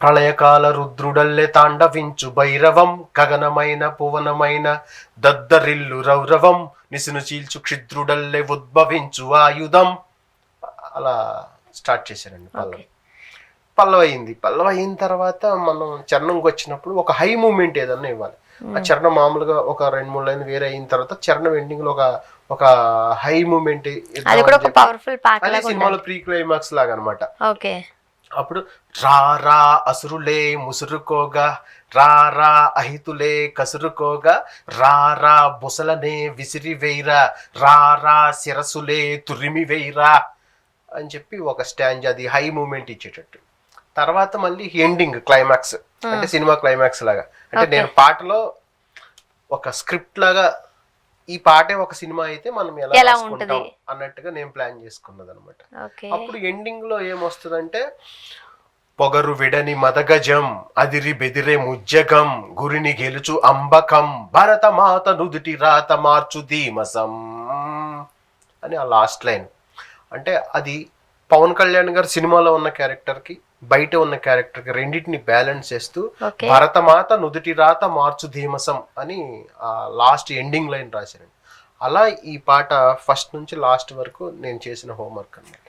ప్రళయకాల రుద్రుడల్లె తాండవించు భైరవం గగనమైన పువనమైన దద్దరిల్లు రౌరవం నిసును చీల్చు క్షిద్రుడల్లె ఉద్భవించు ఆయుధం. అలా స్టార్ట్ చేశానండి పల్లవి. పల్లవి అయిన తర్వాత మనం చరణంకి వచ్చినప్పుడు ఒక హై మూమెంట్ ఏదన్నా ఇవ్వాలి. ఆ చరణం మామూలుగా ఒక 2-3 లైన్ వేరే అయిన తర్వాత చరణం ఎండింగ్ లో ఒక హై మూమెంట్ సినిమాలో ప్రీ క్లైమాక్స్ లాగా అనమాట. అప్పుడు రారా అసురులే ముసురుకోగా, రారా అహితులే కసురుకోగా, రారా బుసలనే విసిరి వేయరా, రారా శిరసులే తురిమి వేయరా అని చెప్పి ఒక స్టాంజ్, అది హై మూమెంట్ ఇచ్చేటట్టు. తర్వాత మళ్ళీ ఎండింగ్ క్లైమాక్స్ అంటే సినిమా క్లైమాక్స్ లాగా. అంటే నేను పాటలో ఒక స్క్రిప్ట్ లాగా ఈ పాటే ఒక సినిమా అయితే మనం ఎలా రాసుకుంటాం అన్నట్టుగా నేను ప్లాన్ చేసుకున్నది అనమాట. అప్పుడు ఎండింగ్ లో ఏమొస్తుందంటే, పొగరు విడని మదగజం అదిరి బెదిరే ముజ్జగం గురిని గెలుచు అంబకం భరత మాత నుదుటి రాత మార్చు ధీమసం అని ఆ లాస్ట్ లైన్. అంటే అది పవన్ కళ్యాణ్ గారు సినిమాలో ఉన్న క్యారెక్టర్ కి బయట ఉన్న క్యారెక్టర్ కి రెండింటిని బ్యాలెన్స్ చేస్తూ భరతమాత నుదుటి రాత మార్చు ధీమసం అని ఆ లాస్ట్ ఎండింగ్ లైన్ రాశారండి. అలా ఈ పాట ఫస్ట్ నుంచి లాస్ట్ వరకు నేను చేసిన హోంవర్క్ అన్నమాట.